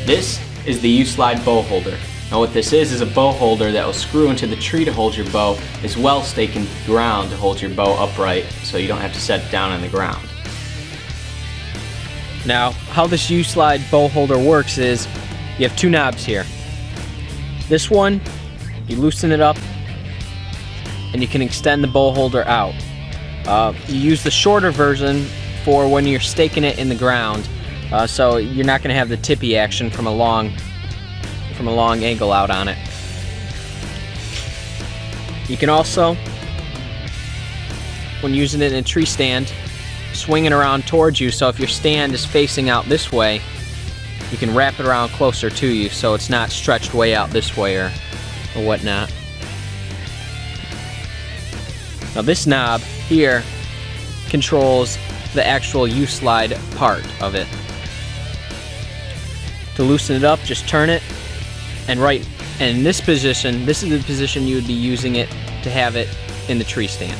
This is the U-Slide bow holder. Now what this is a bow holder that will screw into the tree to hold your bow, as well as stake into the ground to hold your bow upright so you don't have to set it down on the ground. Now, how this U-Slide bow holder works is you have two knobs here. This one, you loosen it up and you can extend the bow holder out. You use the shorter version for when you're staking it in the ground, so you're not going to have the tippy action from a long angle out on it. You can also, when using it in a tree stand, swing it around towards you, so if your stand is facing out this way, you can wrap it around closer to you so it's not stretched way out this way or whatnot. Now this knob here controls the actual U-Slide part of it. To loosen it up, just turn it, and in this position, this is the position you would be using it to have it in the tree stand.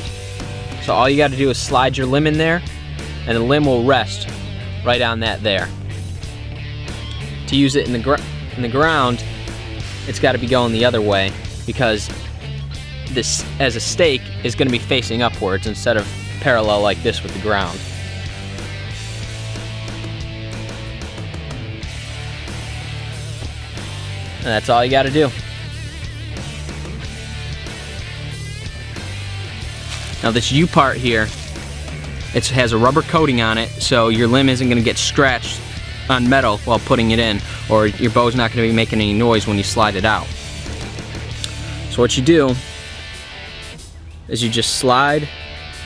So all you got to do is slide your limb in there, and the limb will rest right on that there. To use it in the ground, it's got to be going the other way, because this, as a stake, is going to be facing upwards instead of parallel like this with the ground. And that's all you got to do. Now this U part here, it has a rubber coating on it, so your limb isn't going to get scratched on metal while putting it in, or your bow's not going to be making any noise when you slide it out. So what you do is you just slide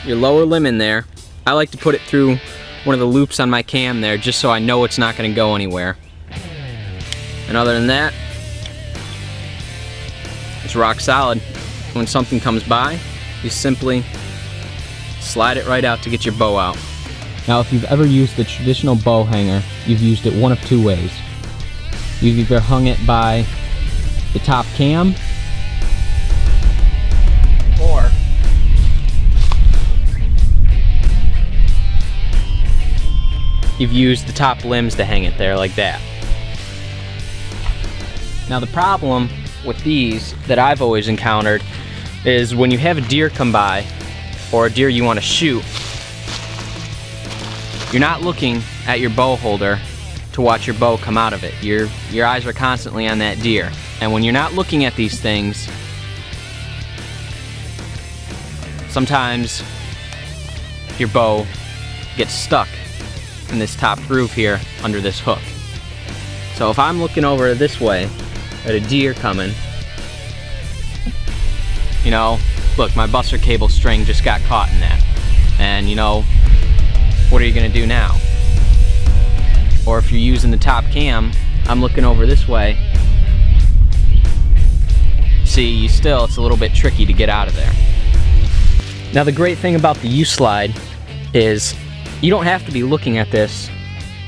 your lower limb in there. I like to put it through one of the loops on my cam there, just so I know it's not going to go anywhere. And other than that, it's rock solid. When something comes by, you simply slide it right out to get your bow out. Now if you've ever used the traditional bow hanger, you've used it one of two ways. You've either hung it by the top cam, Or you've used the top limbs to hang it there like that. Now the problem with these that I've always encountered is when you have a deer come by, or a deer you want to shoot, you're not looking at your bow holder to watch your bow come out of it. Your eyes are constantly on that deer. And when you're not looking at these things, sometimes your bow gets stuck in this top groove here under this hook. So if I'm looking over this way at a deer coming, you know, look, my buster cable string just got caught in that. And you know, what are you gonna do now? Or if you're using the top cam, I'm looking over this way. See, it's a little bit tricky to get out of there. Now the great thing about the U-Slide is you don't have to be looking at this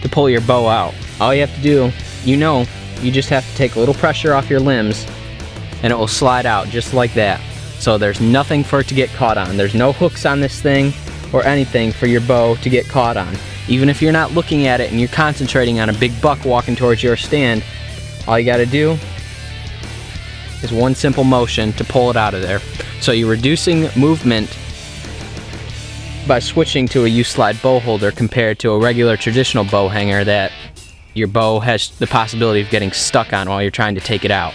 to pull your bow out. All you have to do, you just have to take a little pressure off your limbs and it will slide out just like that. So there's nothing for it to get caught on. There's no hooks on this thing or anything for your bow to get caught on. Even if you're not looking at it and you're concentrating on a big buck walking towards your stand, all you gotta do is one simple motion to pull it out of there. So you're reducing movement by switching to a U-Slide bow holder compared to a regular traditional bow hanger that your bow has the possibility of getting stuck on while you're trying to take it out.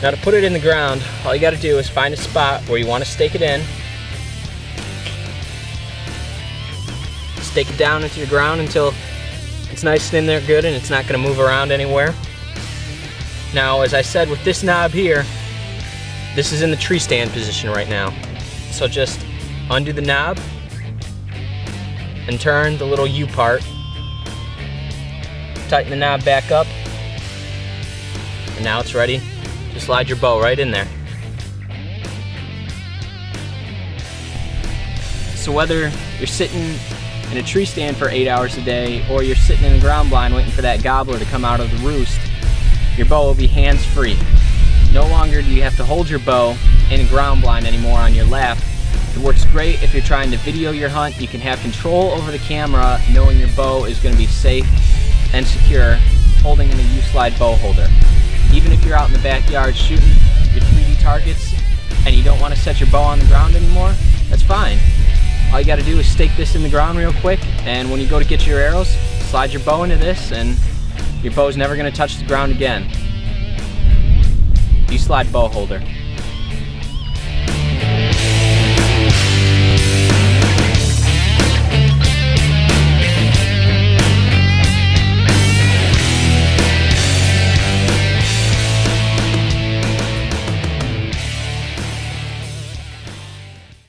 Now to put it in the ground, all you got to do is find a spot where you want to stake it in. Stake it down into the ground until it's nice and in there good and it's not going to move around anywhere. Now, as I said, with this knob here, this is in the tree stand position right now. So just undo the knob and turn the little U part. Tighten the knob back up. And now it's ready. Just slide your bow right in there. So whether you're sitting in a tree stand for 8 hours a day or you're sitting in a ground blind waiting for that gobbler to come out of the roost, your bow will be hands-free. No longer do you have to hold your bow in a ground blind anymore on your lap It works great if you're trying to video your hunt. You can have control over the camera, knowing your bow is going to be safe and secure, holding in a U-Slide bow holder. Even if you're out in the backyard shooting your 3D targets and you don't want to set your bow on the ground anymore, that's fine. All you got to do is stake this in the ground real quick, and when you go to get your arrows, slide your bow into this and your bow's never going to touch the ground again. U-Slide bow holder.